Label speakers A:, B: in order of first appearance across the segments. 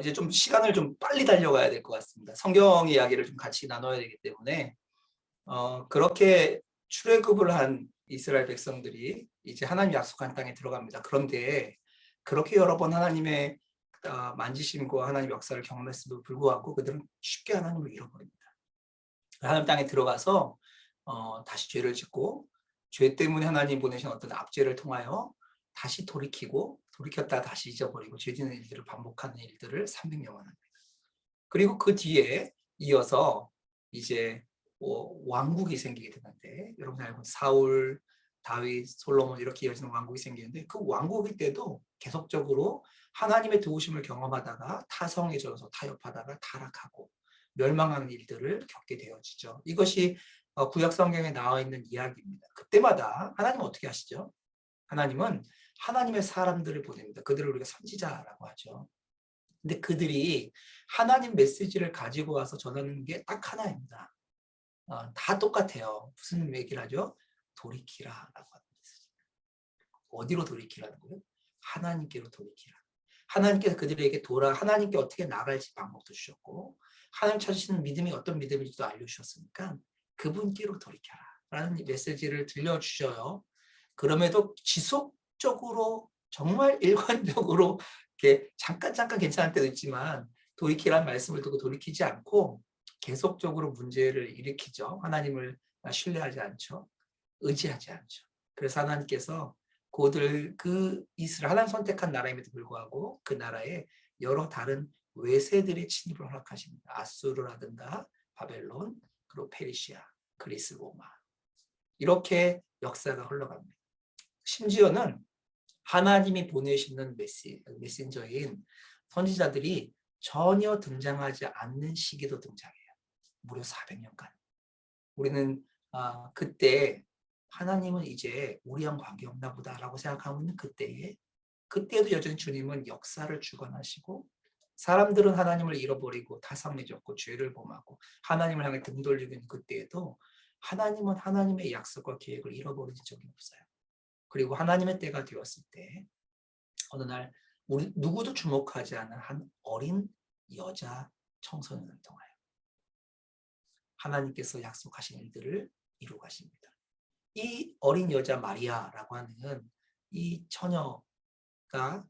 A: 이제 좀 시간을 좀 빨리 달려가야 될 것 같습니다. 성경 이야기를 좀 같이 나눠야 되기 때문에 그렇게 출애굽을 한 이스라엘 백성들이 이제 하나님 약속한 땅에 들어갑니다. 그런데 그렇게 여러 번 하나님의 만지심과 하나님 역사를 경험했음에도 불구하고 그들은 쉽게 하나님을 잃어버립니다. 하나님 땅에 들어가서 다시 죄를 짓고 죄 때문에 하나님 보내신 어떤 압제를 통하여 다시 돌이켰다가 다시 잊어버리고 죄 짓는 일들을 반복하는 일들을 300년간 합니다. 그리고 그 뒤에 이어서 이제 왕국이 생기게 되는데, 여러분 알고 사울, 다윗, 솔로몬 이렇게 이어지는 왕국이 생기는데, 그 왕국일 때도 계속적으로 하나님의 도우심을 경험하다가 타성해져서 타협하다가 타락하고 멸망하는 일들을 겪게 되어지죠. 이것이 구약 성경에 나와 있는 이야기입니다. 그때마다 하나님은 어떻게 하시죠? 하나님은 하나님의 사람들을 보냅니다. 그들을 우리가 선지자라고 하죠. 근데 그들이 하나님 메시지를 가지고 와서 전하는 게 딱 하나입니다. 다 똑같아요. 무슨 얘기를 하죠? 돌이키라라고 하는 메시지. 어디로 돌이키라는 거예요? 하나님께로 돌이키라. 하나님께서 그들에게 하나님께 어떻게 나갈지 방법도 주셨고, 하나님 찾으시는 믿음이 어떤 믿음인지도 알려주셨으니까 그분께로 돌이켜라 라는 메시지를 들려주셔요. 그럼에도 지속적으로 정말 일관적으로 이렇게 잠깐 괜찮을 때도 있지만 돌이키라는 말씀을 듣고 돌이키지 않고 계속적으로 문제를 일으키죠. 하나님을 신뢰하지 않죠. 의지하지 않죠. 그래서 하나님께서 그 이스라엘 하나님 선택한 나라임에도 불구하고 그 나라에 여러 다른 외세들의 침입을 허락하십니다. 아수르라든가 바벨론, 그리고 페르시아, 그리스, 로마. 이렇게 역사가 흘러갑니다. 심지어는 하나님이 보내시는 메신저인 선지자들이 전혀 등장하지 않는 시기도 등장해요. 무려 400년간. 우리는 그때 하나님은 이제 우리랑 관계없나 보다라고 생각하고 있는 그때에도 여전히 주님은 역사를 주관하시고, 사람들은 하나님을 잃어버리고 타성해졌고 죄를 범하고 하나님을 향해 등 돌리고 있는 그때에도 하나님은 하나님의 약속과 계획을 잃어버린 적이 없어요. 그리고 하나님의 때가 되었을 때 어느 날 우리 누구도 주목하지 않은 한 어린 여자 청소년을 통하여 하나님께서 약속하신 일들을 이루어 가십니다. 이 어린 여자 마리아라고 하는 이 처녀가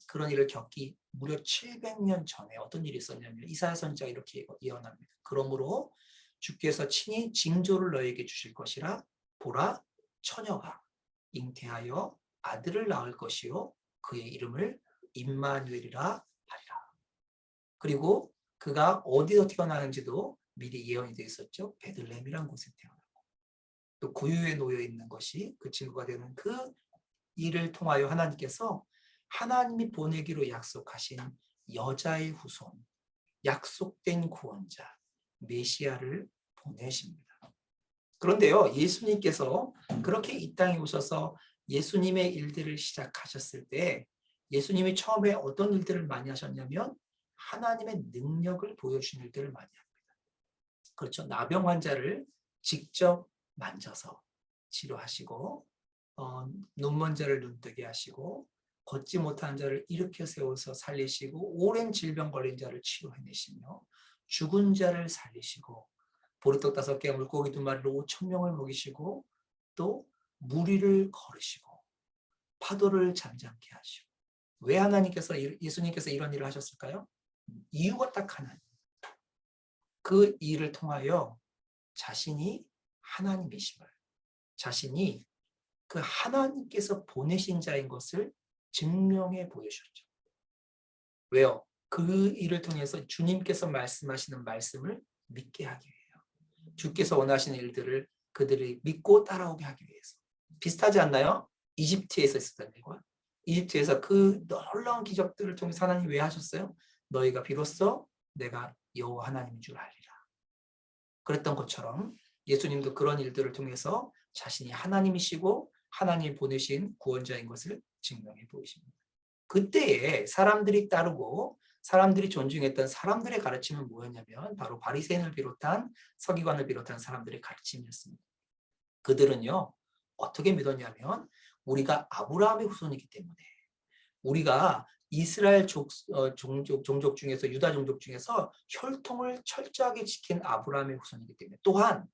A: 그런 일을 겪기 무려 700년 전에 어떤 일이 있었냐면 이사야 선지자가 이렇게 예언합니다. 그러므로 주께서 친히 징조를 너에게 주실 것이라, 보라, 처녀가 잉태하여 아들을 낳을 것이요 그의 이름을 임마누엘이라 하리라. 그리고 그가 어디서 태어나는지도 미리 예언이 되어 있었죠. 베들레헴이라는 곳에 태어나고, 또 구유에 놓여 있는 것이 그 친구가 되는 그 일을 통하여 하나님께서 하나님이 보내기로 약속하신 여자의 후손, 약속된 구원자 메시아를 보내십니다. 그런데요, 예수님께서 그렇게 이 땅에 오셔서 예수님의 일들을 시작하셨을 때 예수님이 처음에 어떤 일들을 많이 하셨냐면 하나님의 능력을 보여주신 일들을 많이 합니다. 그렇죠. 나병 환자를 직접 만져서 치료하시고, 눈먼 자를 눈뜨게 하시고, 걷지 못한 자를 일으켜 세워서 살리시고, 오랜 질병 걸린 자를 치료해내시며, 죽은 자를 살리시고, 보리떡 5개, 물고기 2마리로 5,000명을 먹이시고, 또 무리를 걸으시고 파도를 잠잠케 하시고. 왜 예수님께서 이런 일을 하셨을까요? 이유가 딱 하나입니다. 그 일을 통하여 자신이 하나님이심을, 자신이 그 하나님께서 보내신 자인 것을 증명해 보여주셨죠. 왜요? 그 일을 통해서 주님께서 말씀하시는 말씀을 믿게 하기 위해요. 주께서 원하시는 일들을 그들이 믿고 따라오게 하기 위해서. 비슷하지 않나요? 이집트에서 있었던 일과. 이집트에서 그 놀라운 기적들을 통해서 하나님이 왜 하셨어요? 너희가 비로소 내가 여호와 하나님인 줄 알리라. 그랬던 것처럼 예수님도 그런 일들을 통해서 자신이 하나님이시고 하나님이 보내신 구원자인 것을 증명해 보이십니다. 그때에 사람들이 따르고 사람들이 존중했던 사람들의 가르침은 뭐였냐면 바로 바리새인을 비롯한 서기관을 비롯한 사람들의 가르침이었습니다. 그들은요, 어떻게 믿었냐면 우리가 아브라함의 후손이기 때문에, 우리가 이스라엘 종족 중에서 유다 종족 중에서 혈통을 철저하게 지킨 아브라함의 후손이기 때문에 또한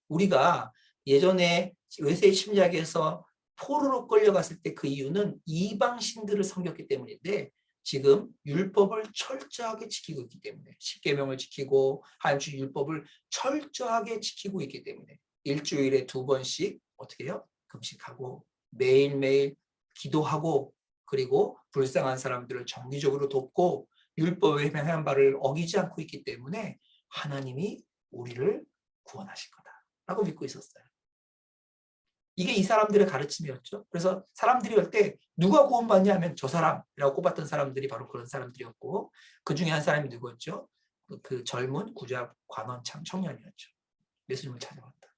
A: 우리가 예전에 외세 침략에서 포로로 끌려갔을 때 그 이유는 이방 신들을 섬겼기 때문인데 지금 율법을 철저하게 지키고 있기 때문에 십계명을 지키고 한주 율법을 철저하게 지키고 있기 때문에 일주일에 2번씩 어떻게 해요? 금식하고 매일매일 기도하고 그리고 불쌍한 사람들을 정기적으로 돕고 율법에 행한 바를 어기지 않고 있기 때문에 하나님이 우리를 구원하실 거다라고 믿고 있었어요. 이게 이 사람들의 가르침이었죠. 그래서 사람들이 할 때 누가 구원받냐면 저 사람이라고 꼽았던 사람들이 바로 그런 사람들이었고 그 중에 한 사람이 누구였죠? 그 젊은 구자 관원 청년이었죠. 예수님을 찾아왔다.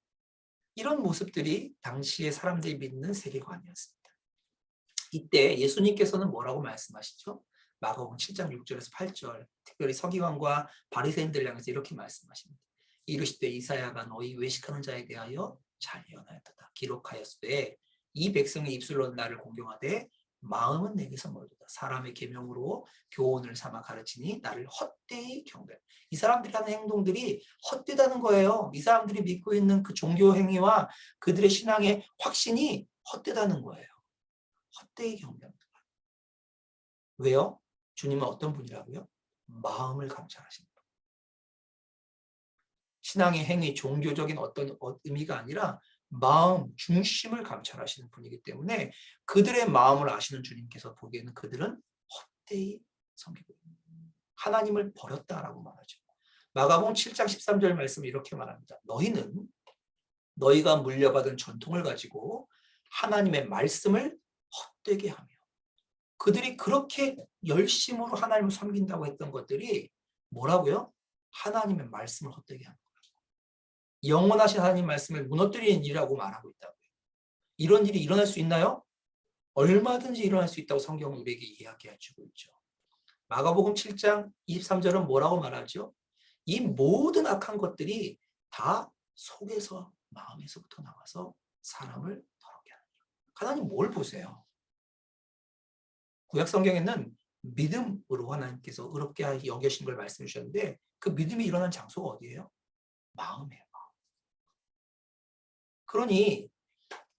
A: 이런 모습들이 당시의 사람들이 믿는 세계관이었습니다. 이때 예수님께서는 뭐라고 말씀하시죠? 마가복음 7장 6절에서 8절 특별히 서기관과 바리새인들 향해서 이렇게 말씀하십니다. 이르시되 이사야가 너희 외식하는 자에 대하여 잘 예언하였도다. 기록하였으되 이 백성의 입술로 나를 공경하되 마음은 내게서 멀도다. 사람의 계명으로 교훈을 삼아 가르치니 나를 헛되이 경배하라. 이 사람들이 하는 행동들이 헛되다는 거예요. 이 사람들이 믿고 있는 그 종교 행위와 그들의 신앙의 확신이 헛되다는 거예요. 헛되이 경배합니다. 왜요? 주님은 어떤 분이라고요? 마음을 감찰하십니다. 신앙의 행위, 종교적인 어떤 의미가 아니라 마음, 중심을 감찰하시는 분이기 때문에 그들의 마음을 아시는 주님께서 보기에는 그들은 헛되이 섬기고 하나님을 버렸다라고 말하죠. 마가복음 7장 13절 말씀 이렇게 말합니다. 너희는 너희가 물려받은 전통을 가지고 하나님의 말씀을 헛되게 하며 그들이 그렇게 열심으로 하나님을 섬긴다고 했던 것들이 뭐라고요? 하나님의 말씀을 헛되게 하는 거예요. 영원하신 하나님 말씀을 무너뜨리는 일이라고 말하고 있다고요. 이런 일이 일어날 수 있나요? 얼마든지 일어날 수 있다고 성경은 우리에게 이야기해주고 있죠. 마가복음 7장 23절은 뭐라고 말하죠? 이 모든 악한 것들이 다 속에서 마음에서부터 나와서 사람을 더럽게 하는 거예요. 하나님 뭘 보세요? 구약 성경에는 믿음으로 하나님께서 의롭게 여겨신 걸 말씀해 주셨는데 그 믿음이 일어난 장소가 어디예요? 마음이에요. 그러니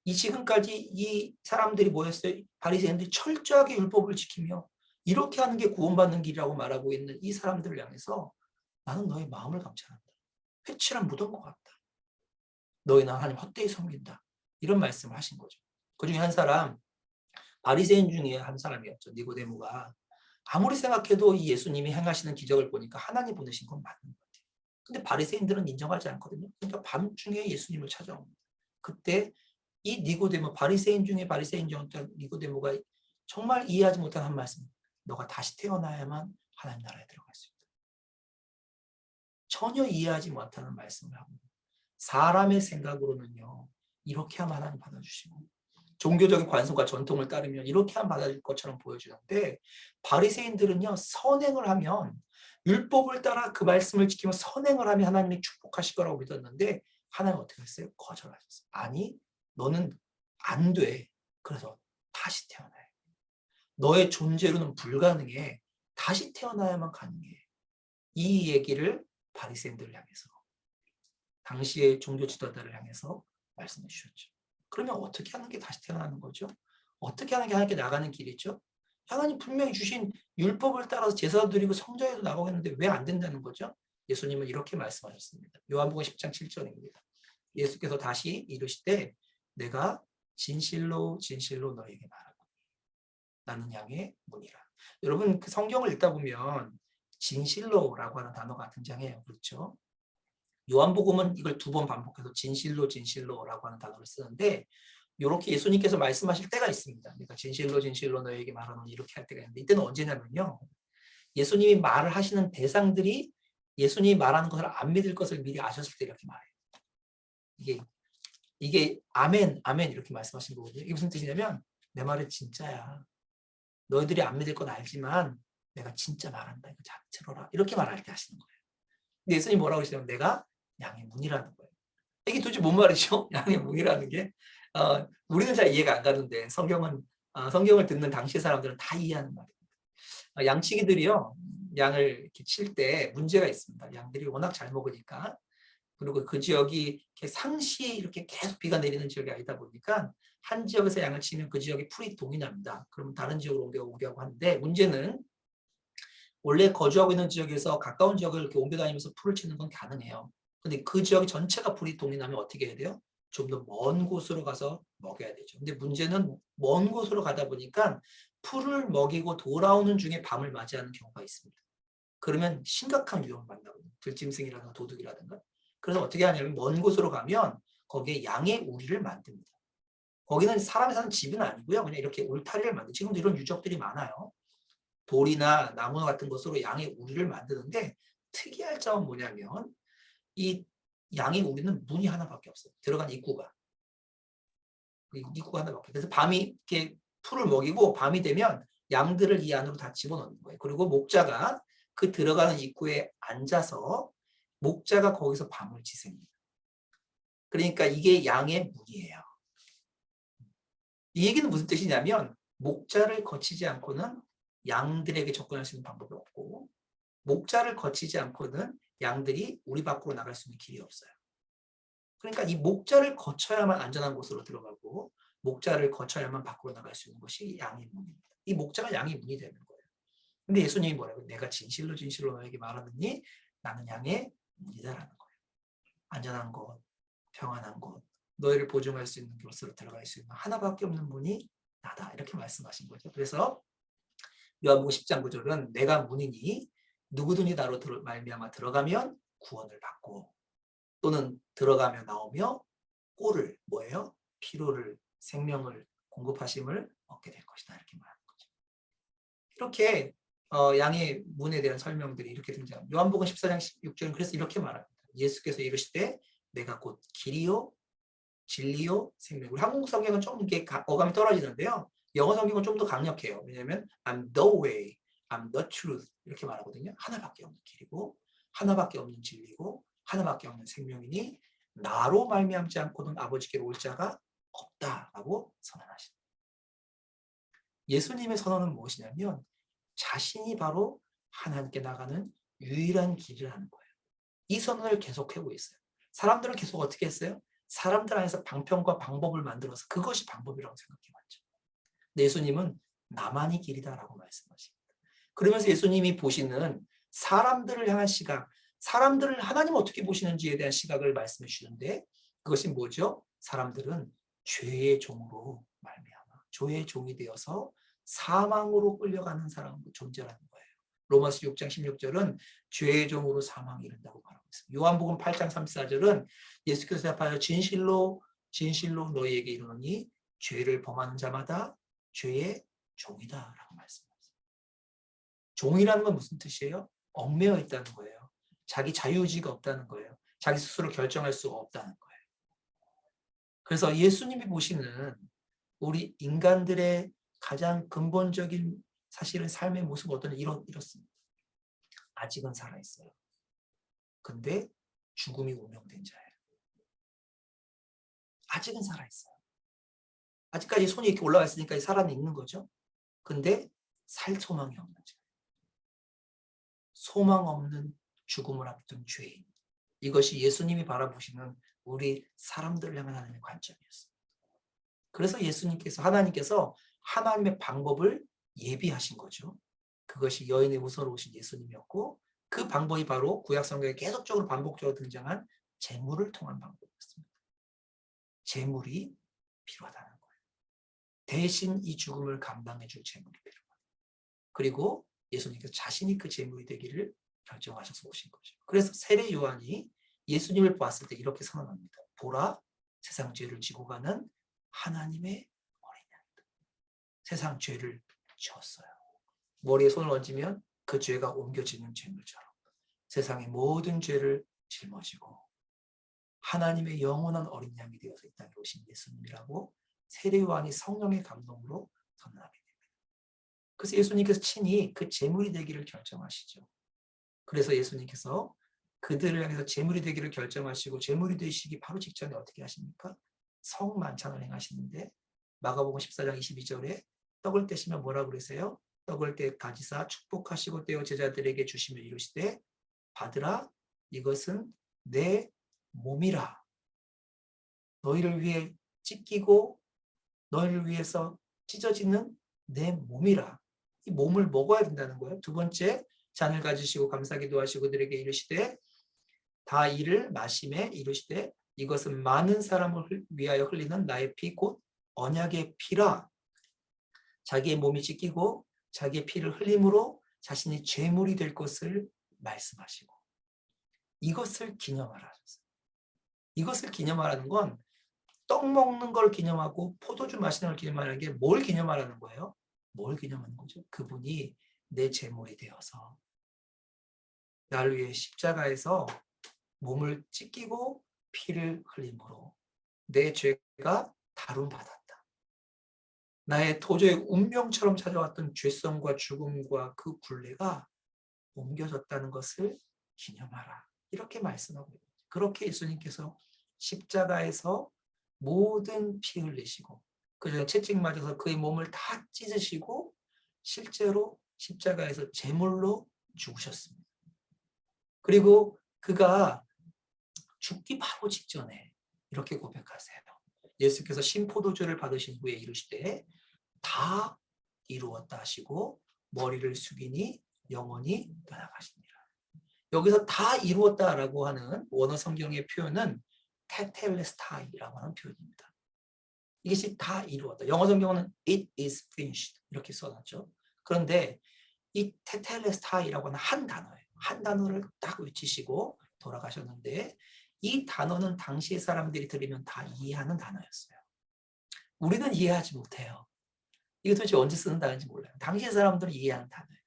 A: 이 지금까지 이 사람들이 뭐였어요? 바리새인들이 철저하게 율법을 지키며 이렇게 하는 게 구원받는 길이라고 말하고 있는 이 사람들을 향해서 나는 너의 마음을 감찰한다. 회칠한 무덤 것 같다. 너희는 하나님 헛되이 섬긴다. 이런 말씀을 하신 거죠. 그 중에 한 사람 바리새인 중에 한 사람이었죠. 니고데모가 아무리 생각해도 이 예수님이 행하시는 기적을 보니까 하나님 보내신 건 맞는 것 같아요. 근데 바리새인들은 인정하지 않거든요. 그러니까 밤중에 예수님을 찾아옵니다. 그때 이 니고데모 바리새인 중에 바리새인이었던 니고데모가 정말 이해하지 못한 한 말씀. 너가 다시 태어나야만 하나님 나라에 들어갈 수 있다. 전혀 이해하지 못하는 말씀을 하고 사람의 생각으로는요. 이렇게 하면 하나님 받아주시고 종교적인 관습과 전통을 따르면 이렇게 하면 받아줄 것처럼 보여주는데 바리새인들은요. 선행을 하면 율법을 따라 그 말씀을 지키면 선행을 하면 하나님이 축복하실 거라고 믿었는데 하나님 어떻게 했어요? 거절하셨어요. 아니 너는 안 돼. 그래서 다시 태어나야 돼. 너의 존재로는 불가능해. 다시 태어나야만 가능해. 이 얘기를 바리새인들을 향해서 당시의 종교 지도자들을 향해서 말씀해 주셨죠. 그러면 어떻게 하는 게 다시 태어나는 거죠? 어떻게 하는 게 하나님께 나가는 길이죠? 하나님 분명히 주신 율법을 따라서 제사 드리고 성전에도 나가고 했는데 왜 안 된다는 거죠? 예수님은 이렇게 말씀하셨습니다. 요한복음 10장 7절입니다. 예수께서 다시 이르시되 내가 진실로 진실로 너에게 말하노니 나는 양의 문이라. 여러분 그 성경을 읽다 보면 진실로라고 하는 단어가 등장해요. 그렇죠? 요한복음은 이걸 2번 반복해서 진실로 진실로라고 하는 단어를 쓰는데 이렇게 예수님께서 말씀하실 때가 있습니다. 그러니까 진실로 진실로 너에게 말하노니 이렇게 할 때가 있는데 이때는 언제냐면요. 예수님이 말을 하시는 대상들이 예수님이 말하는 것을 안 믿을 것을 미리 아셨을 때 이렇게 말해요. 이게 아멘 아멘 이렇게 말씀하신 거거든요. 이게 무슨 뜻이냐면 내 말은 진짜야. 너희들이 안 믿을 건 알지만 내가 진짜 말한다. 이거 잘 들어라. 이렇게 말할 때 하시는 거예요. 근데 예수님이 뭐라고 하시냐면 내가 양의 문이라는 거예요. 이게 도대체 뭔 말이죠? 양의 문이라는 게 우리는 잘 이해가 안 가는데 성경은 성경을 듣는 당시 사람들은 다 이해하는 말입니다. 양치기들이요, 양을 이렇게 칠 때 문제가 있습니다. 양들이 워낙 잘 먹으니까. 그리고 그 지역이 이렇게 상시 이렇게 계속 비가 내리는 지역이 아니다 보니까 한 지역에서 양을 치면 그 지역에 풀이 동이 납니다. 그러면 다른 지역으로 옮겨오고 하는데, 문제는 원래 거주하고 있는 지역에서 가까운 지역을 이렇게 옮겨 다니면서 풀을 치는 건 가능해요. 근데 그 지역 전체가 풀이 동이 나면 어떻게 해야 돼요? 좀 더 먼 곳으로 가서 먹여야 되죠. 근데 문제는 먼 곳으로 가다 보니까 풀을 먹이고 돌아오는 중에 밤을 맞이하는 경우가 있습니다. 그러면 심각한 위험을 만나거든요. 들짐승이라든가 도둑이라든가. 그래서 어떻게 하냐면 먼 곳으로 가면 거기에 양의 우리를 만듭니다. 거기는 사람이 사는 집은 아니고요. 그냥 이렇게 울타리를 만들고, 지금도 이런 유적들이 많아요. 돌이나 나무 같은 것으로 양의 우리를 만드는데, 특이할 점은 뭐냐면 이 양의 우리는 문이 하나밖에 없어요. 들어간 입구가 하나밖에. 그래서 밤이 이렇게 풀을 먹이고 밤이 되면 양들을 이 안으로 다 집어넣는 거예요. 그리고 목자가 그 들어가는 입구에 앉아서 목자가 거기서 밤을 지새웁니다. 그러니까 이게 양의 문이에요. 이 얘기는 무슨 뜻이냐면, 목자를 거치지 않고는 양들에게 접근할 수 있는 방법이 없고, 목자를 거치지 않고는 양들이 우리 밖으로 나갈 수 있는 길이 없어요. 그러니까 이 목자를 거쳐야만 안전한 곳으로 들어가고, 목자를 거쳐야만 밖으로 나갈 수 있는 것이 양의 문입니다. 이 목자가 양의 문이 되는 거예요. 근데 예수님이 뭐라고? 내가 진실로 진실로 너에게 말하느니 나는 양의 문이다라는 거예요. 안전한 곳, 평안한 곳, 너희를 보증할 수 있는 곳으로 들어갈 수 있는 하나밖에 없는 문이 나다, 이렇게 말씀하신 거죠. 그래서 요한복음 10장 9절은 내가 문이니 누구든지 나로 말미암아 들어가면 구원을 받고, 또는 들어가며 나오며 꼴을 뭐예요? 피로를, 생명을, 공급하심을 얻게 될 것이다, 이렇게 말하는 거죠. 이렇게 양의 문에 대한 설명들이 이렇게 등장합니다. 요한복음 14장 16절은 그래서 이렇게 말합니다. 예수께서 이르시되 내가 곧 길이요 진리요 생명. 우리 한국 성경은 좀 이렇게 어감이 떨어지는데요. 영어 성경은 좀 더 강력해요. 왜냐하면 I'm the way, I'm the truth 이렇게 말하거든요. 하나밖에 없는 길이고 하나밖에 없는 진리고 하나밖에 없는 생명이니 나로 말미암지 않고는 아버지께로 올 자가 없다라고 선언하십니다. 예수님의 선언은 무엇이냐면 자신이 바로 하나님께 나가는 유일한 길이라는 거예요. 이 선언을 계속하고 있어요. 사람들은 계속 어떻게 했어요? 사람들 안에서 방편과 방법을 만들어서 그것이 방법이라고 생각해왔죠. 근데 예수님은 나만이 길이다라고 말씀하십니다. 그러면서 예수님이 보시는 사람들을 향한 시각, 사람들을 하나님 어떻게 보시는지에 대한 시각을 말씀해 주시는데, 그것이 뭐죠? 사람들은 죄의 종으로 말미암아 죄의 종이 되어서 사망으로 끌려가는 사람 존재라는 거예요. 로마서 6장 16절은 죄의 종으로 사망에 이른다고 말하고 있습니다. 요한복음 8장 34절은 예수께서 대답하여 진실로 진실로 너희에게 이르노니 죄를 범하는 자마다 죄의 종이다라고 말씀하셨습니다. 종이라는 건 무슨 뜻이에요? 얽매여 있다는 거예요. 자기 자유의지가 없다는 거예요. 자기 스스로 결정할 수가 없다는 거예요. 그래서 예수님이 보시는 우리 인간들의 가장 근본적인 사실은 삶의 모습은 이렇습니다. 아직은 살아있어요. 근데 죽음이 운명된 자예요. 아직은 살아있어요. 아직까지 손이 이렇게 올라가 있으니까 살아있는 거죠. 근데 살 소망이 없는 자예요. 소망 없는 죽음을 앞둔 죄인. 이것이 예수님이 바라보시는 우리 사람들을 향한 하나님의 관점이었습니다. 그래서 하나님께서 하나님의 방법을 예비하신 거죠. 그것이 여인의 우서로 오신 예수님이었고, 그 방법이 바로 구약 성경에 계속적으로 반복적으로 등장한 제물을 통한 방법이었습니다. 제물이 필요하다는 거예요. 대신 이 죽음을 감당해 줄 제물이 필요하다. 그리고 예수님께서 자신이 그 제물이 되기를 결정하셔서 오신 거죠. 그래서 세례 요한이 예수님을 보았을 때 이렇게 선언합니다. 보라, 세상 죄를 지고 가는 하나님의 어린 양이다. 세상 죄를 지었어요. 머리에 손을 얹으면 그 죄가 옮겨지는 죄물처럼 세상의 모든 죄를 짊어지고 하나님의 영원한 어린 양이 되어서 이 땅에 오신 예수님이라고 세례 요한이 성령의 감동으로 선언하게 됩니다. 그래서 예수님께서 친히 그 제물이 되기를 결정하시죠. 그래서 예수님께서 그들을 향해서 제물이 되기를 결정하시고 제물이 되시기 바로 직전에 어떻게 하십니까? 성만찬을 행하시는데 마가복음 14장 22절에 떡을 떼시면 뭐라 그러세요? 떡을 떼 가지사 축복하시고 떼어 제자들에게 주시며 이르시되 받으라 이것은 내 몸이라. 너희를 위해 찢기고 너희를 위해서 찢어지는 내 몸이라. 이 몸을 먹어야 된다는 거예요. 두 번째, 잔을 가지시고 감사기도 하시고 그들에게 이르시되 다 이를 마시매 이르시되 이것은 많은 사람을 위하여 흘리는 나의 피 곧 언약의 피라. 자기의 몸이 찢기고 자기의 피를 흘림으로 자신이 제물이 될 것을 말씀하시고 이것을 기념하라 하셨어요. 이것을 기념하라는 건 떡 먹는 걸 기념하고 포도주 마시는 걸 기념하는 게 뭘 기념하라는 거예요? 뭘 기념하는 거죠? 그분이 내 제물이 되어서 나를 위해 십자가에서 몸을 찢기고 피를 흘림으로 내 죄가 다룸받았다. 나의 도저히 운명처럼 찾아왔던 죄성과 죽음과 그 굴레가 옮겨졌다는 것을 기념하라. 이렇게 말씀하고 있습니다. 그렇게 예수님께서 십자가에서 모든 피 흘리시고 그 전에 채찍 맞아서 그의 몸을 다 찢으시고 실제로 십자가에서 제물로 죽으셨습니다. 그리고 그가 죽기 바로 직전에 이렇게 고백하세요. 예수께서 신포도주를 받으신 후에 이르시되 다 이루었다 하시고 머리를 숙이니 영원히 떠나가시니라. 여기서 다 이루었다라고 하는 원어 성경의 표현은 테텔레스타이라고 하는 표현입니다. 이것이 다 이루었다. 영어 성경은 it is finished 이렇게 써놨죠. 그런데 이 테텔레스타이라고 하는 한 단어예요. 한 단어를 딱 외치시고 돌아가셨는데 이 단어는 당시의 사람들이 들으면 다 이해하는 단어였어요. 우리는 이해하지 못해요. 이게 도대체 언제 쓰는 단어인지 몰라요. 당시의 사람들은 이해하는 단어예요.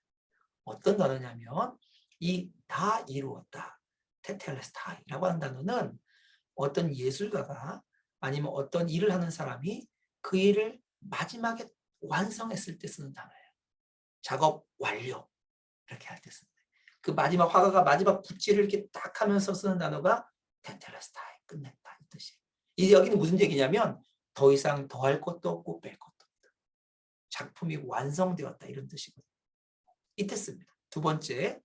A: 어떤 단어냐면 이 다 이루었다. 테텔레스타이라고 하는 단어는 어떤 예술가가 아니면 어떤 일을 하는 사람이 그 일을 마지막에 완성했을 때 쓰는 단어예요. 작업 완료 이렇게 할 때 쓰는 거예요. 그 마지막 화가가 마지막 붓질을 이렇게 딱 하면서 쓰는 단어가 테텔레스타이 끝냈다 이 뜻이에요. 이 여기는 무슨 얘기냐면 더 이상 더할 것도 없고 뺄 것도 없다. 작품이 완성되었다 이런 뜻이거든요. 이때 씁니다. 두 번째,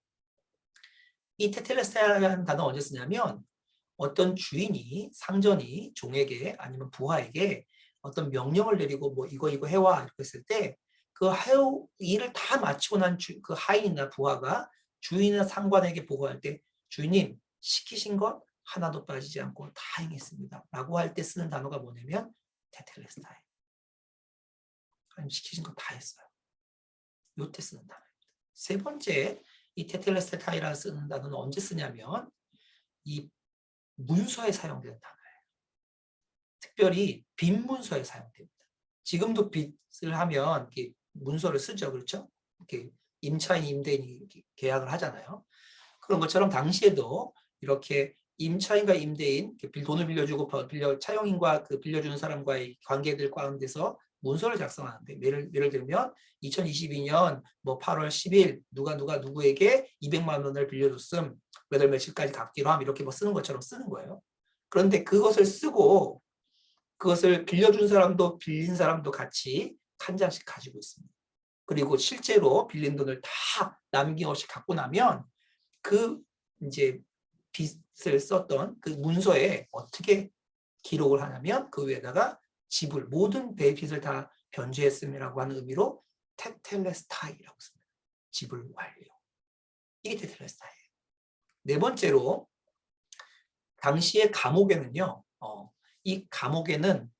A: 이 테텔레스타이라는 단어 언제 쓰냐면 어떤 주인이 상전이 종에게 아니면 부하에게 어떤 명령을 내리고 뭐 이거 해와 이렇게 했을 때 그 일을 다 마치고 난 그 하인이나 부하가 주인이나 상관에게 보고할 때 주인님 시키신 것 하나도 빠지지 않고 다 행했습니다 라고 할 때 쓰는 단어가 뭐냐면 테텔레스타이. 하나님 시키신 것 다 했어요. 요때 쓰는 단어입니다. 세 번째, 이 테텔레스타이라 쓰는 단어는 언제 쓰냐면 이 문서에 사용되는 단어예요. 특별히 빚 문서에 사용됩니다. 지금도 빚을 하면 이렇게 문서를 쓰죠, 그렇죠? 이렇게 임차인, 임대인이 계약을 하잖아요. 그런 것처럼 당시에도 이렇게 임차인과 임대인, 돈을 빌려주고 차용인과 그 빌려주는 사람과의 관계들 가운데서 문서를 작성하는데 예를 들면 2022년 뭐 8월 10일 누가 누구에게 200만 원을 빌려줬음 몇 월 며칠까지 갚기로 함 이렇게 뭐 쓰는 것처럼 쓰는 거예요. 그런데 그것을 쓰고 그것을 빌려준 사람도 빌린 사람도 같이 한 장씩 가지고 있습니다. 그리고 실제로 빌린 돈을 다 남김없이 갖고 나면 그 이제 빚을 썼던 그 문서에 어떻게 기록을 하냐면 그 위에다가 지불 모든 빚을 다 변제했음이라고 하는 의미로 테텔레스타이라고 씁니다. 지불 완료. 이게 테텔레스타이예요. 네 번째로 당시의 감옥에는요. 이 감옥에는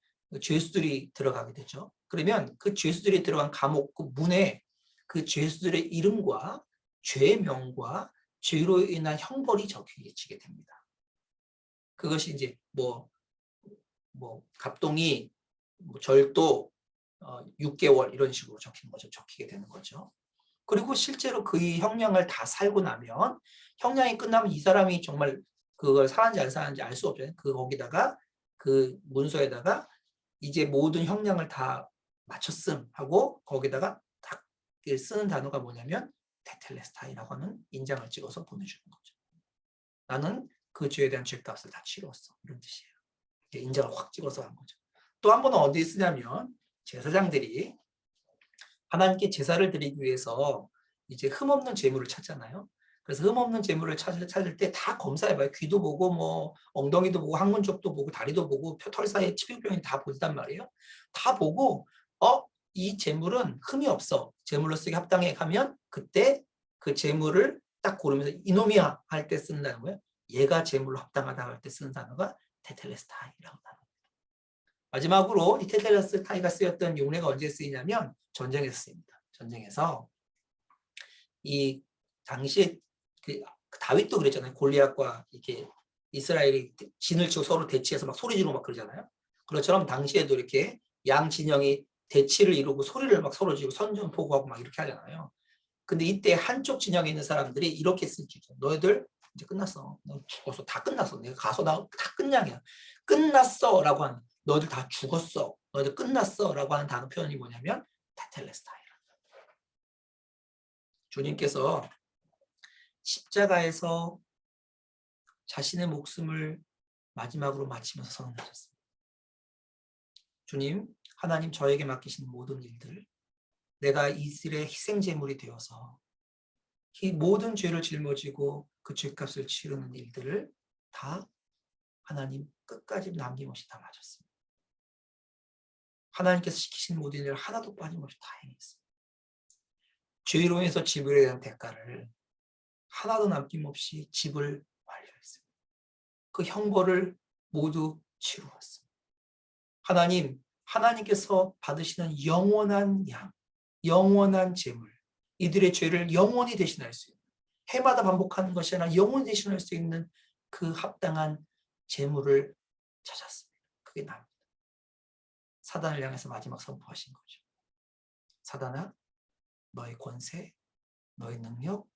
A: 죄수들이 들어가게 되죠. 그러면 그 죄수들이 들어간 감옥 그 문에 그 죄수들의 이름과 죄명과 죄로 인한 형벌이 적혀지게 됩니다. 그것이 이제 뭐 갑동이 절도 6개월 이런 식으로 적히게 되는 거죠. 그리고 실제로 그 형량을 다 살고 나면 형량이 끝나면 이 사람이 정말 그걸 살았는지 안 살았는지 알 수 없잖아요. 거기다가 그 문서에다가 이제 모든 형량을 다 마쳤음 하고 거기다가 딱 쓰는 단어가 뭐냐면 테텔레스타이라고 하는 인장을 찍어서 보내주는 거죠. 나는 그 죄에 대한 죄값을 다 치렀어. 이런 뜻이에요. 인장을 확 찍어서 한 거죠. 또 한 번은 어디 쓰냐면 제사장들이 하나님께 제사를 드리기 위해서 이제 흠없는 제물을 찾잖아요. 그래서 흠없는 제물을 찾을 때 다 검사해봐요. 귀도 보고 뭐 엉덩이도 보고 항문 쪽도 보고 다리도 보고 털 사이에 치병이 다 보단 말이에요. 다 보고 이 제물은 흠이 없어. 제물로 쓰기 합당해 하면 그때 그 제물을 딱 고르면서 이놈이야 할 때 쓰는 단어고요. 얘가 제물로 합당하다 할 때 쓰는 단어가 테텔레스타이라고 단어. 마지막으로 이 테텔레스타이가 쓰였던 용례가 언제 쓰이냐면 전쟁에서 쓰입니다. 전쟁에서 이 당시에 그 다윗도 그랬잖아요. 골리앗과 이렇게 이스라엘이 진을 치고 서로 대치해서 막 소리 지르고 막 그러잖아요. 그것처럼 당시에도 이렇게 양 진영이 대치를 이루고 소리를 막 서로 지르고 선전포고하고 막 이렇게 하잖아요. 근데 이때 한쪽 진영에 있는 사람들이 이렇게 쓰죠. 너희들 이제 끝났어. 너 죽었어. 다 끝났어. 내가 가서 다 끝냥이야. 끝났어 라고 하는, 너희들 다 죽었어. 너희들 끝났어 라고 하는 단어 표현이 뭐냐면 테텔레스타이라. 주님께서 십자가에서 자신의 목숨을 마지막으로 마치면서 선언하셨습니다. 주님, 하나님 저에게 맡기신 모든 일들, 내가 이슬의 희생제물이 되어서 이 모든 죄를 짊어지고 그 죄값을 치르는 일들을 다 하나님 끝까지 남김없이 다 마쳤습니다. 하나님께서 시키신 모든 일을 하나도 빠짐없이 다 행했습니다. 죄로 인해서 지불에 대한 대가를 하나도 남김없이 지불 완료했습니다. 그 형벌을 모두 치루었습니다. 하나님께서 받으시는 영원한 양, 영원한 제물, 이들의 죄를 영원히 대신할 수 있는, 해마다 반복하는 것이 아니라 영원히 대신할 수 있는 그 합당한 제물을 찾았습니다. 그게 나입니다. 사단을 향해서 마지막 선포하신 거죠. 사단아, 너의 권세, 너의 능력,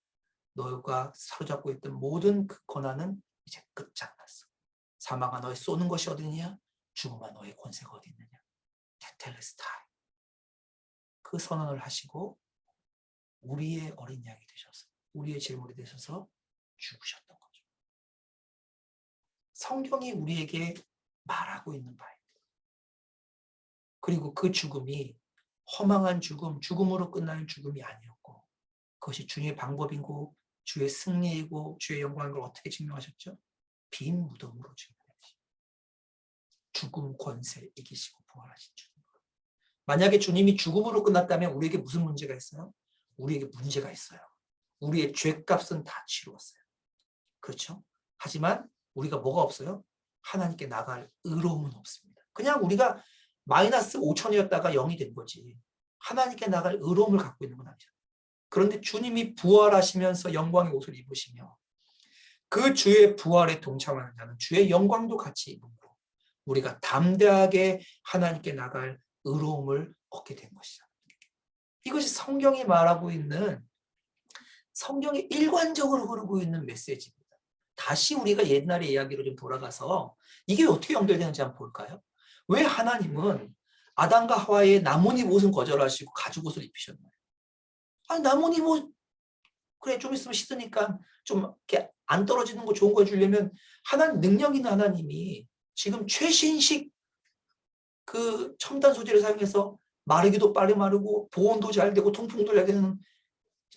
A: 너가 사로잡고 있던 모든 그 권한은 이제 끝장났어. 사망아, 너의 쏘는 것이 어디냐? 죽음아, 너의 권세가 어디 있느냐? 테텔레스타이. 그 선언을 하시고 우리의 어린 양이 되셔서, 우리의 제물이 되셔서 죽으셨던 거죠. 성경이 우리에게 말하고 있는 바입니다. 그리고 그 죽음이 허망한 죽음, 죽음으로 끝나는 죽음이 아니었고, 그것이 주님의 방법이고 주의 승리이고 주의 영광인 걸 어떻게 증명하셨죠? 빈 무덤으로 증명하셨죠. 죽음 권세 이기시고 부활하신 주님. 만약에 주님이 죽음으로 끝났다면 우리에게 무슨 문제가 있어요? 우리에게 문제가 있어요. 우리의 죄값은 다 치루었어요. 그렇죠? 하지만 우리가 뭐가 없어요? 하나님께 나갈 의로움은 없습니다. 그냥 우리가 마이너스 5천이었다가 0이 된 거지. 하나님께 나갈 의로움을 갖고 있는 건 아니죠. 그런데 주님이 부활하시면서 영광의 옷을 입으시며 그 주의 부활에 동참하는 자는 주의 영광도 같이 입음으로 우리가 담대하게 하나님께 나갈 의로움을 얻게 된 것이죠. 이것이 성경이 말하고 있는, 성경이 일관적으로 흐르고 있는 메시지입니다. 다시 우리가 옛날의 이야기로 좀 돌아가서 이게 어떻게 연결되는지 한번 볼까요? 왜 하나님은 아담과 하와의 나뭇잎 옷은 거절하시고 가죽 옷을 입히셨나요? 아니, 나뭇잎 옷 그래 좀 있으면 씻으니까 좀 이렇게 안 떨어지는 거 좋은 거 주려면 하나님, 능력 있는 하나님이 지금 최신식 그 첨단 소재를 사용해서 마르기도 빨리 마르고 보온도 잘 되고 통풍도 잘 되는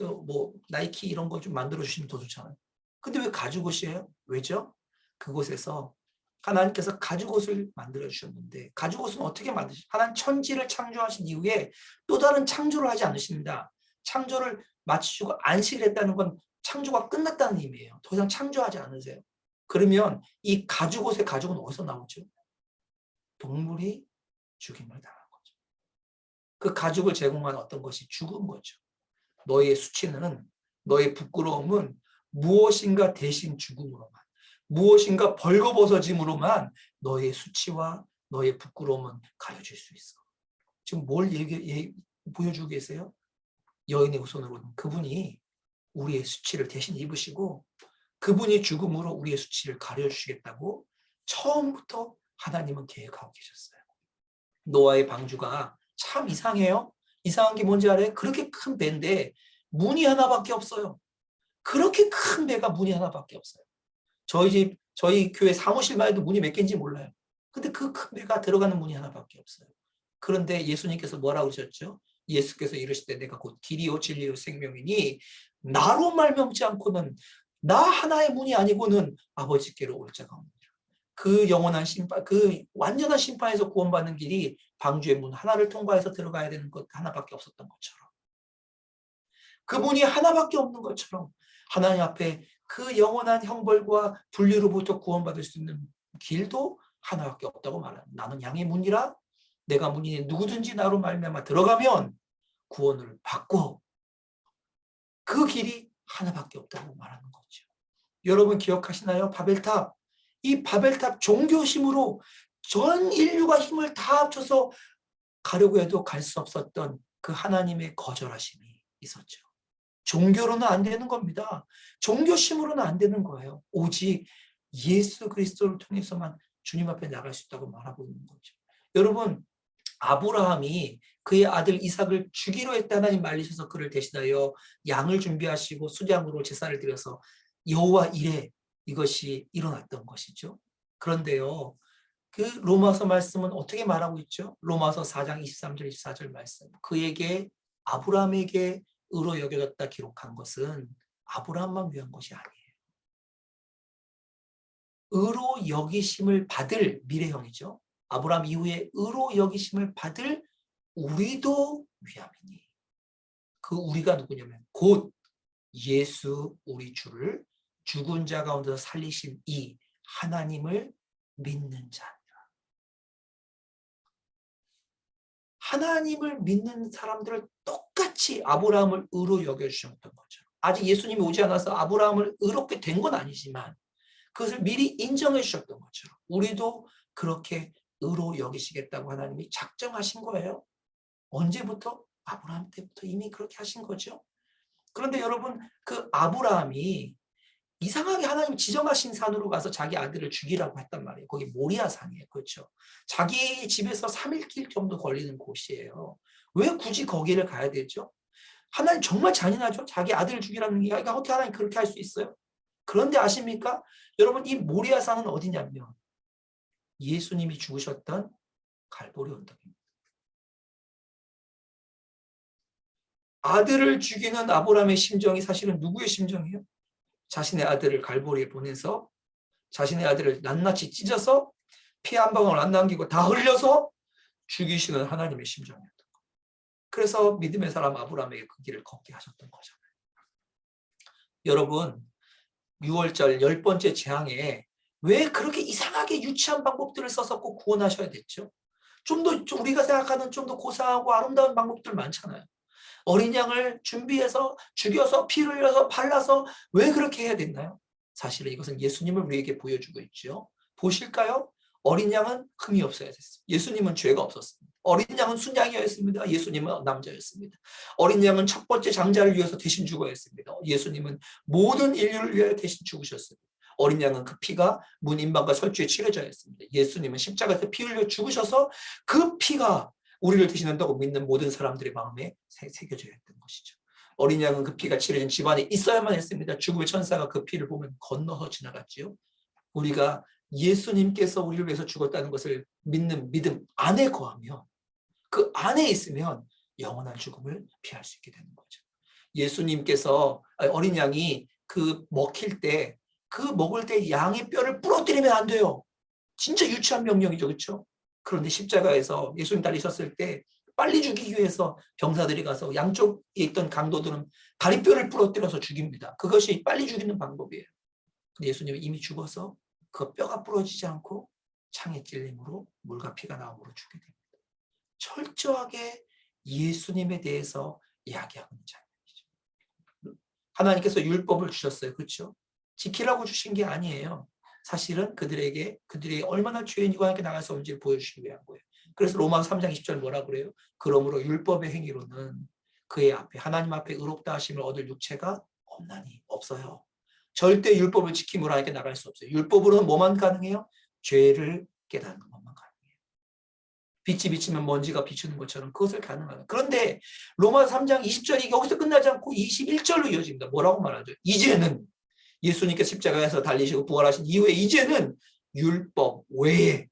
A: 뭐 나이키 이런 거 좀 만들어 주시면 더 좋잖아요. 근데 왜 가죽 옷이에요? 왜죠? 그곳에서 하나님께서 가죽 옷을 만들어 주셨는데, 가죽 옷은 어떻게 만드시? 하나님 천지를 창조하신 이후에 또 다른 창조를 하지 않으십니다. 창조를 마치시고 안식을 했다는 건 창조가 끝났다는 의미예요. 더 이상 창조하지 않으세요. 그러면 이 가죽 옷의 가죽은 어디서 나오죠? 동물이 죽임을 당한 거죠. 그 가죽을 제공한 어떤 것이 죽은 거죠. 너의 수치는, 너의 부끄러움은 무엇인가 대신 죽음으로만, 무엇인가 벌거벗어짐으로만 너의 수치와 너의 부끄러움은 가려질 수 있어. 지금 뭘 보여주고 계세요? 여인의 후손으로는 그분이 우리의 수치를 대신 입으시고 그분이 죽음으로 우리의 수치를 가려주시겠다고 처음부터 하나님은 계획하고 계셨어요. 노아의 방주가 참 이상해요. 이상한 게 뭔지 알아요? 그렇게 큰 배인데 문이 하나밖에 없어요. 그렇게 큰 배가 문이 하나밖에 없어요. 저희 교회 사무실만 해도 문이 몇 개인지 몰라요. 근데 그 큰 배가 들어가는 문이 하나밖에 없어요. 그런데 예수님께서 뭐라고 그러셨죠? 예수께서 이르시되 내가 곧 길이요 진리요 생명이니 나로 말미암지 않고는 나 하나의 문이 아니고는 아버지께로 올 자가 없느니라. 그 영원한 심판, 그 완전한 심판에서 구원받는 길이 방주의 문 하나를 통과해서 들어가야 되는 것 하나밖에 없었던 것처럼, 그 문이 하나밖에 없는 것처럼 하나님 앞에 그 영원한 형벌과 분리로부터 구원받을 수 있는 길도 하나밖에 없다고 말합니다. 나는 양의 문이라, 내가 문이니 누구든지 나로 말미암아 들어가면 구원을 받고, 그 길이 하나밖에 없다고 말하는 거죠. 여러분 기억하시나요? 바벨탑. 이 바벨탑 종교심으로 전 인류가 힘을 다 합쳐서 가려고 해도 갈 수 없었던 그 하나님의 거절하심이 있었죠. 종교로는 안 되는 겁니다. 종교심으로는 안 되는 거예요. 오직 예수 그리스도를 통해서만 주님 앞에 나갈 수 있다고 말하고 있는 거죠. 여러분, 아브라함이 그의 아들 이삭을 주기로 했다 하나님 말리셔서 그를 대신하여 양을 준비하시고 수장으로 제사를 드려서 여호와 이레, 이것이 일어났던 것이죠. 그런데요, 그 로마서 말씀은 어떻게 말하고 있죠? 로마서 4장 23절 24절 말씀. 그에게, 아브라함에게 의로 여겨졌다 기록한 것은 아브라함만 위한 것이 아니에요. 의로 여기심을 받을, 미래형이죠. 아브라함 이후에 의로 여기심을 받을 우리도 위함이니. 그 우리가 누구냐면 곧 예수 우리 주를 죽은 자 가운데서 살리신 이 하나님을 믿는 자니라. 하나님을 믿는 사람들을 똑같이 아브라함을 의로 여겨주셨던 것처럼, 아직 예수님이 오지 않아서 아브라함을 의롭게 된 건 아니지만 그것을 미리 인정해 주셨던 것처럼 우리도 그렇게 의로 여기시겠다고 하나님이 작정하신 거예요. 언제부터? 아브라함 때부터 이미 그렇게 하신 거죠. 그런데 여러분, 그 아브라함이 이상하게 하나님 지정하신 산으로 가서 자기 아들을 죽이라고 했단 말이에요. 거기 모리아 산이에요. 그렇죠. 자기 집에서 3일길 정도 걸리는 곳이에요. 왜 굳이 거기를 가야 되죠? 하나님 정말 잔인하죠. 자기 아들을 죽이라는 게, 어떻게 하나님 그렇게 할 수 있어요? 그런데 아십니까? 여러분, 이 모리아 산은 어디냐면 예수님이 죽으셨던 갈보리 언덕입니다. 아들을 죽이는 아브라함의 심정이 사실은 누구의 심정이에요? 자신의 아들을 갈보리에 보내서 자신의 아들을 낱낱이 찢어서 피 한 방울 안 남기고 다 흘려서 죽이시는 하나님의 심정이었던 거예요. 그래서 믿음의 사람 아브라함에게 그 길을 걷게 하셨던 거잖아요. 여러분, 6월절 10번째 재앙에 왜 그렇게 이상하게 유치한 방법들을 써서 꼭 구원하셔야 됐죠? 좀 더 우리가 생각하는 좀 더 고상하고 아름다운 방법들 많잖아요. 어린 양을 준비해서 죽여서 피 흘려서 발라서 왜 그렇게 해야 됐나요? 사실은 이것은 예수님을 우리에게 보여주고 있죠. 보실까요? 어린 양은 흠이 없어야 됐어요. 예수님은 죄가 없었습니다. 어린 양은 순양이었습니다. 예수님은 남자였습니다. 어린 양은 첫 번째 장자를 위해서 대신 죽어야 했습니다. 예수님은 모든 인류를 위하여 대신 죽으셨습니다. 어린 양은 그 피가 문 임방과 설주에 칠해져야 했습니다. 예수님은 십자가에서 피 흘려 죽으셔서 그 피가 우리를 대신한다고 믿는 모든 사람들의 마음에 새겨져야 했던 것이죠. 어린 양은 그 피가 칠해진 집안에 있어야만 했습니다. 죽음의 천사가 그 피를 보면 건너서 지나갔지요. 우리가 예수님께서 우리를 위해서 죽었다는 것을 믿는 믿음 안에 거하면, 그 안에 있으면 영원한 죽음을 피할 수 있게 되는 거죠. 예수님께서, 어린 양이 그 먹힐 때, 그 먹을 때 양의 뼈를 부러뜨리면 안 돼요. 진짜 유치한 명령이죠. 그렇죠? 그런데 십자가에서 예수님 달리셨을 때 빨리 죽이기 위해서 병사들이 가서 양쪽에 있던 강도들은 다리뼈를 부러뜨려서 죽입니다. 그것이 빨리 죽이는 방법이에요. 근데 예수님은 이미 죽어서 그 뼈가 부러지지 않고 창에 찔림으로 물과 피가 나옴으로 죽게 됩니다. 철저하게 예수님에 대해서 이야기하고 있는 장면이죠. 하나님께서 율법을 주셨어요. 그렇죠? 지키라고 주신 게 아니에요. 사실은 그들이 얼마나 죄인이고 하나님께 나갈 수 없는지를 보여주시기 위한 거예요. 그래서 로마서 3장 20절 뭐라 그래요? 그러므로 율법의 행위로는 그의 앞에, 하나님 앞에 의롭다 하심을 얻을 육체가 없나니, 없어요. 절대 율법을 지킴으로 하나님께 나갈 수 없어요. 율법으로는 뭐만 가능해요? 죄를 깨닫는 것만 가능해요. 빛이 비치면 먼지가 비추는 것처럼 그것을 가능하다. 그런데 로마서 3장 20절이 여기서 끝나지 않고 21절로 이어집니다. 뭐라고 말하죠? 이제는 예수님께서 십자가에서 달리시고 부활하신 이후에 이제는 율법 외에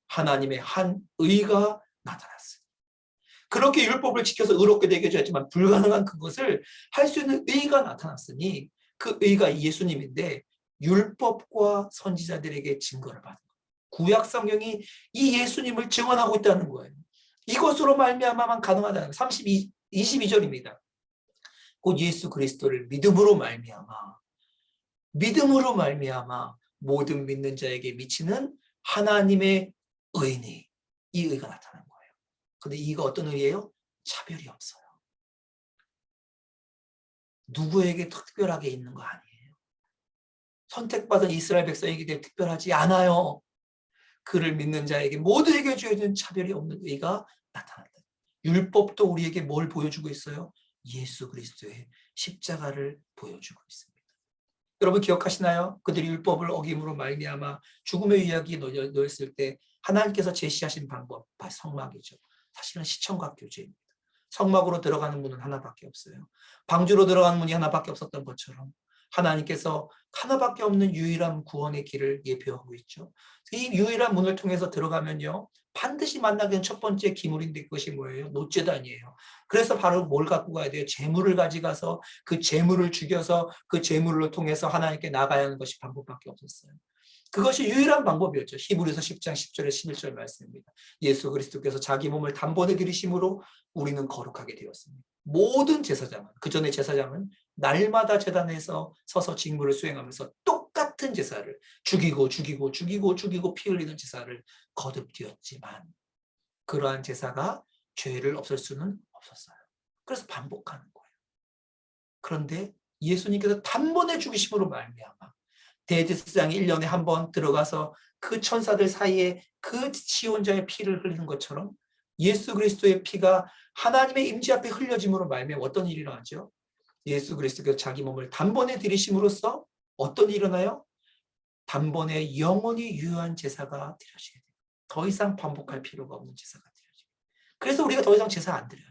A: 하나님의 한 의가 나타났어요. 그렇게 율법을 지켜서 의롭게 되게 하지만 불가능한 그것을 할 수 있는 의가 나타났으니 그 의가 예수님인데 율법과 선지자들에게 증거를 받은 거예요. 구약 성경이 이 예수님을 증언하고 있다는 거예요. 이것으로 말미암아만 가능하다는 22절입니다. 곧 예수 그리스도를 믿음으로 말미암아 모든 믿는 자에게 미치는 하나님의 의니 이 의가 나타난 거예요. 근데 이가 어떤 의예요? 차별이 없어요. 누구에게 특별하게 있는 거 아니에요. 선택받은 이스라엘 백성에게 특별하지 않아요. 그를 믿는 자에게 모두에게 주어진 차별이 없는 의가 나타난다. 율법도 우리에게 뭘 보여주고 있어요? 예수 그리스도의 십자가를 보여주고 있습니다. 여러분 기억하시나요? 그들이 율법을 어김으로 말미암아 죽음의 위협이 놓였을 때 하나님께서 제시하신 방법, 바로 성막이죠. 사실은 시청각 교제입니다. 성막으로 들어가는 문은 하나밖에 없어요. 방주로 들어가는 문이 하나밖에 없었던 것처럼 하나님께서 하나밖에 없는 유일한 구원의 길을 예표하고 있죠. 이 유일한 문을 통해서 들어가면요, 반드시 만나게 된 첫 번째 기물인데 그것이 뭐예요? 노제단이에요. 그래서 바로 뭘 갖고 가야 돼요? 제물을 가져가서 그 제물을 죽여서 그 제물을 통해서 하나님께 나가야 하는 것이 방법밖에 없었어요. 그것이 유일한 방법이었죠. 히브리서 10장 10절에 11절 말씀입니다. 예수 그리스도께서 자기 몸을 단번에 들이심으로 우리는 거룩하게 되었습니다. 모든 제사장은, 그 전에 제사장은 날마다 제단에서 서서 직무를 수행하면서 똑같은 제사를 죽이고 피 흘리는 제사를 거듭되었지만 그러한 제사가 죄를 없앨 수는 없었어요. 그래서 반복하는 거예요. 그런데 예수님께서 단번에 죽이심으로 말미암아 대제사장이 1년에 한 번 들어가서 그 천사들 사이에 그 지원자의 피를 흘리는 것처럼 예수 그리스도의 피가 하나님의 임재 앞에 흘려짐으로 말미암아 어떤 일이 일어나죠? 예수 그리스도께서 자기 몸을 단번에 들이심으로써 어떤 일이 일어나요? 단번에 영원히 유효한 제사가 드려지게 돼요. 더 이상 반복할 필요가 없는 제사가 드려져요. 그래서 우리가 더 이상 제사 안 드려요.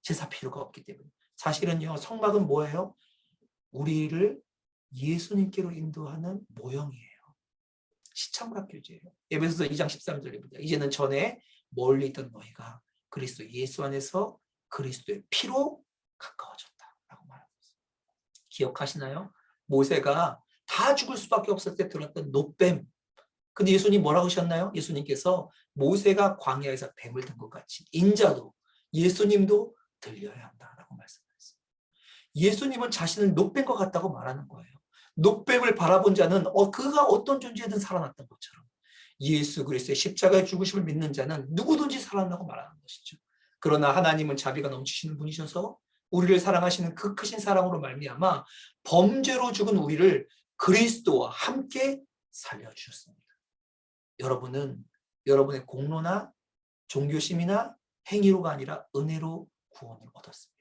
A: 제사 필요가 없기 때문에. 사실은요, 성막은 뭐예요? 우리를 예수님께로 인도하는 모형이에요. 시청각 교제예요. 에베소서 2장 13절입니다. 이제는 전에 멀리 있던 너희가 그리스도 예수 안에서 그리스도의 피로 가까워졌다라고 말하고 있어요. 기억하시나요? 모세가 다 죽을 수밖에 없을 때 들었던 노뱀. 근데 예수님 뭐라고 하셨나요? 예수님께서 모세가 광야에서 뱀을 든 것 같이 인자도 예수님도 들려야 한다라고 말씀하셨어요. 예수님은 자신을 노뱀과 같다고 말하는 거예요. 노뱀을 바라본 자는 그가 어떤 존재든 살아났던 것처럼 예수 그리스도의 십자가의 죽으심을 믿는 자는 누구든지 살아난다고 말하는 것이죠. 그러나 하나님은 자비가 넘치시는 분이셔서 우리를 사랑하시는 그 크신 사랑으로 말미암아 범죄로 죽은 우리를 그리스도와 함께 살려주셨습니다. 여러분은 여러분의 공로나 종교심이나 행위로가 아니라 은혜로 구원을 얻었습니다.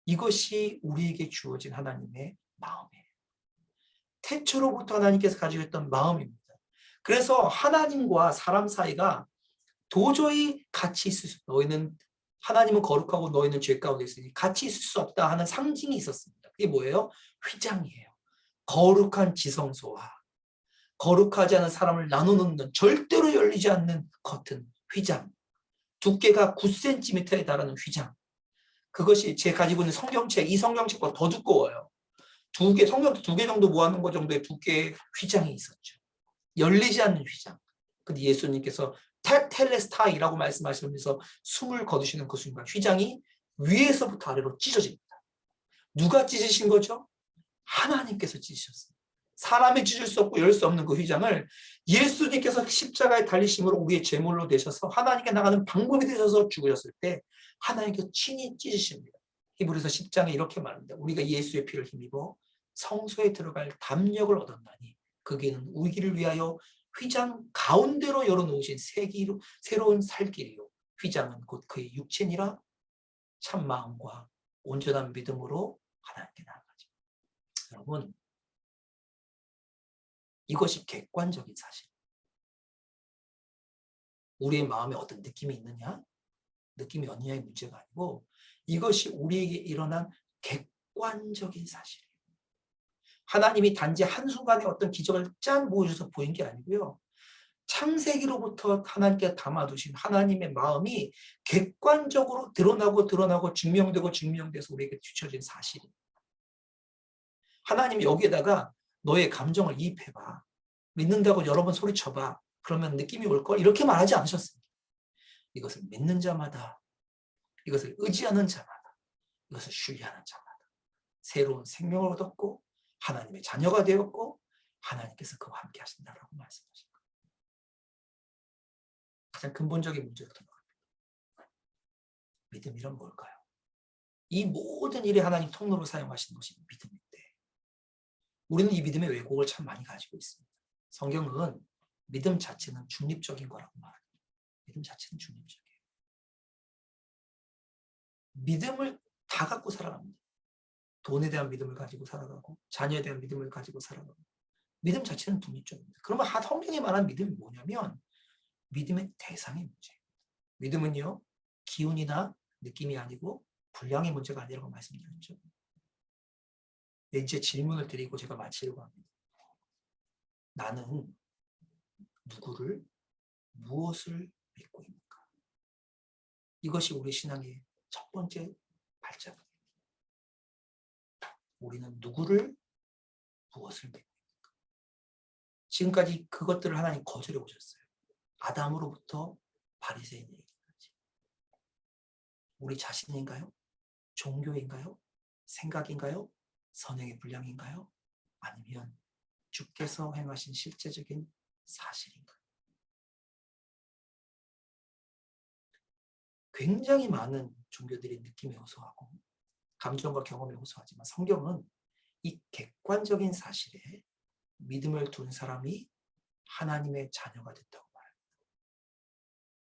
A: 이것이 우리에게 주어진 하나님의 마음이에요. 태초로부터 하나님께서 가지고 있던 마음입니다. 그래서 하나님과 사람 사이가 도저히 같이 있을 수 없다. 너희는 하나님은 거룩하고 너희는 죄 가운데 있으니 같이 있을 수 없다 하는 상징이 있었습니다. 그게 뭐예요? 휘장이에요. 거룩한 지성소와 거룩하지 않은 사람을 나눠놓는 절대로 열리지 않는 커튼, 휘장. 두께가 9cm에 달하는 휘장. 그것이 제 가지고 있는 성경책, 이 성경책보다 더 두꺼워요. 성경책 2개 정도 모아놓은 것 정도의 두께의 휘장이 있었죠. 열리지 않는 휘장. 근데 예수님께서 텔레스타이라고 말씀하시면서 숨을 거두시는 그 순간 휘장이 위에서부터 아래로 찢어집니다. 누가 찢으신 거죠? 하나님께서 찢으셨어요. 사람이 찢을 수 없고 열 수 없는 그 휘장을 예수님께서 십자가에 달리심으로 우리의 제물로 되셔서 하나님께 나가는 방법이 되셔서 죽으셨을 때 하나님께서 친히 찢으십니다. 히브리서 10장에 이렇게 말합니다. 우리가 예수의 피를 힘입어 성소에 들어갈 담력을 얻었나니 그게는 우리를 위하여 휘장 가운데로 열어놓으신 새로운 살길이요. 휘장은 곧 그의 육체니라. 참 마음과 온전한 믿음으로 하나님께 나아가죠. 여러분, 이것이 객관적인 사실. 우리의 마음에 어떤 느낌이 있느냐? 느낌이 없느냐의 문제가 아니고 이것이 우리에게 일어난 객관적인 사실이에요. 하나님이 단지 한순간에 어떤 기적을 짠 보여줘서 보인 게 아니고요. 창세기로부터 하나님께 담아두신 하나님의 마음이 객관적으로 드러나고 증명돼서 우리에게 비춰진 사실이에요. 하나님이 여기에다가 너의 감정을 이입해봐. 믿는다고 여러 번 소리쳐봐. 그러면 느낌이 올걸? 이렇게 말하지 않으셨습니다. 이것을 믿는 자마다, 이것을 의지하는 자마다, 이것을 신뢰하는 자마다 새로운 생명을 얻었고 하나님의 자녀가 되었고 하나님께서 그와 함께 하신다라고 말씀하십니다. 가장 근본적인 문제가 들어갑니다. 믿음이란 뭘까요? 이 모든 일에 하나님 통로로 사용하신 것이 믿음인데 우리는 이 믿음의 왜곡을 참 많이 가지고 있습니다. 성경은 믿음 자체는 중립적인 거라고 말합니다. 믿음 자체는 중립적이에요. 믿음을 다 갖고 살아갑니다. 돈에 대한 믿음을 가지고 살아가고 자녀에 대한 믿음을 가지고 살아가고 믿음 자체는 중립적입니다. 그러면 성경이 말하는 믿음이 뭐냐면 믿음의 대상의 문제예요. 믿음은요 기운이나 느낌이 아니고 분량의 문제가 아니라고 말씀드렸죠. 이제 질문을 드리고 제가 마치려고 합니다. 나는 누구를 무엇을 믿고 있는가? 이것이 우리 신앙의 첫 번째 발자국입니다. 우리는 누구를 무엇을 믿고 있는가? 지금까지 그것들을 하나님 거절해 오셨어요. 아담으로부터 바리새인에게까지. 우리 자신인가요? 종교인가요? 생각인가요? 선행의 분량인가요? 아니면 주께서 행하신 실제적인 사실인가요? 굉장히 많은 종교들이 느낌에 호소하고 감정과 경험에 호소하지만 성경은 이 객관적인 사실에 믿음을 둔 사람이 하나님의 자녀가 됐다고 말합니다.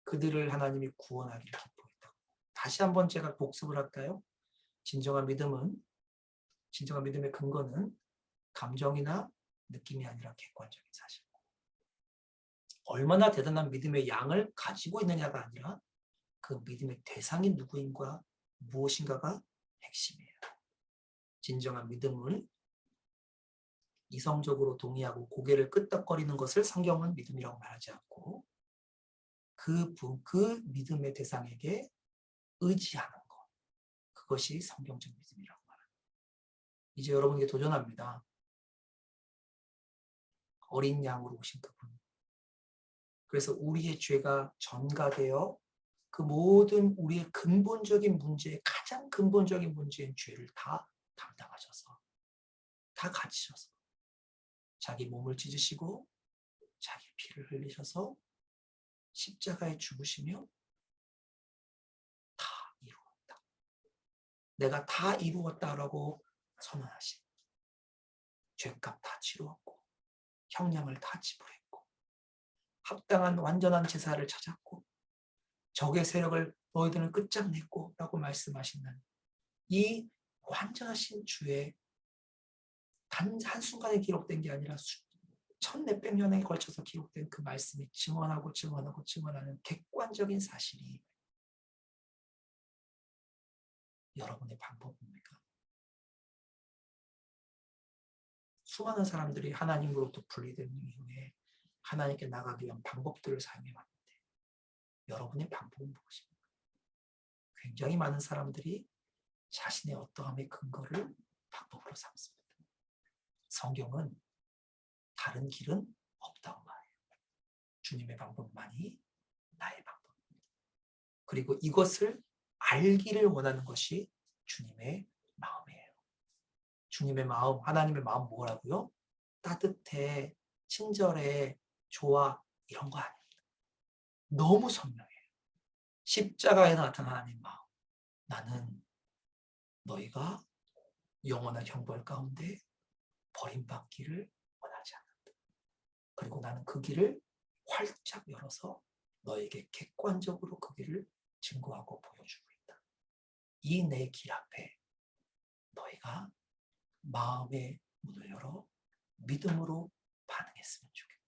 A: 그들을 하나님이 구원하기를 기뻐했다고. 다시 한번 제가 복습을 할까요? 진정한 믿음의 근거는 감정이나 느낌이 아니라 객관적인 사실. 얼마나 대단한 믿음의 양을 가지고 있느냐가 아니라 그 믿음의 대상이 누구인가 무엇인가가 핵심이에요. 진정한 믿음을 이성적으로 동의하고 고개를 끄덕거리는 것을 성경은 믿음이라고 말하지 않고 그 믿음의 대상에게 의지하는 것, 그것이 성경적 믿음이라고 말합니다. 이제 여러분에게 도전합니다. 어린 양으로 오신 그분. 그래서 우리의 죄가 전가되어 그 모든 우리의 근본적인 문제, 가장 근본적인 문제인 죄를 다 담당하셔서, 다 가지셔서 자기 몸을 찢으시고 자기 피를 흘리셔서 십자가에 죽으시며 다 이루었다. 내가 다 이루었다라고 선언하신 죄값 다 치루었고 형량을 다 지불했고 합당한 완전한 제사를 찾았고 적의 세력을 너희들은 끝장냈고 라고 말씀하시는 이 완전하신 주의 단 한순간에 기록된 게 아니라 1400년에 걸쳐서 기록된 그 말씀이 증언하는 객관적인 사실이 여러분의 방법입니까? 수많은 사람들이 하나님으로부터 분리된 이후에 하나님께 나가기 위한 방법들을 사용해 왔는데 여러분의 방법은 무엇입니까? 굉장히 많은 사람들이 자신의 어떠함의 근거를 방법으로 삼습니다. 성경은 다른 길은 없다고 말해요. 주님의 방법만이 나의 방법입니다. 그리고 이것을 알기를 원하는 것이 주님의 마음이에요. 주님의 마음, 하나님의 마음 뭐라고요? 따뜻해, 친절해, 좋아 이런 거 아닙니다. 너무 선명해요. 십자가에 나타난 하나님의 마음. 나는 너희가 영원한 형벌 가운데 버림받기를 원하지 않는다. 그리고 나는 그 길을 활짝 열어서 너에게 객관적으로 그 길을 증거하고 보여주고 있다. 이 내 길 앞에 너희가 마음의 문을 열어 믿음으로 반응했으면 좋겠다.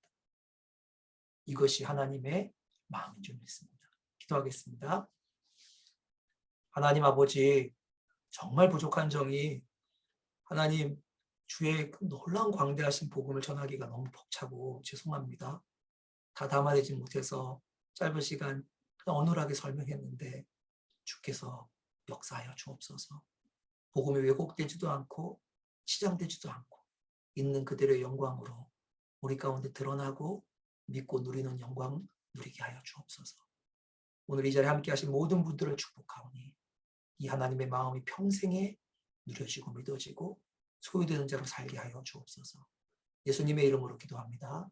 A: 이것이 하나님의 마음인 줄 믿습니다. 기도하겠습니다. 하나님 아버지, 정말 부족한 정이 하나님 주의 그 놀라운 광대하신 복음을 전하기가 너무 벅차고 죄송합니다. 다 담아내지 못해서 짧은 시간 어눌하게 설명했는데 주께서 역사하여 주옵소서. 복음이 왜곡되지도 않고 치장되지도 않고 있는 그대로의 영광으로 우리 가운데 드러나고 믿고 누리는 영광 누리게 하여 주옵소서. 오늘 이 자리에 함께 하신 모든 분들을 축복하오니 이 하나님의 마음이 평생에 누려지고 믿어지고 소유되는 자로 살게 하여 주옵소서. 예수님의 이름으로 기도합니다.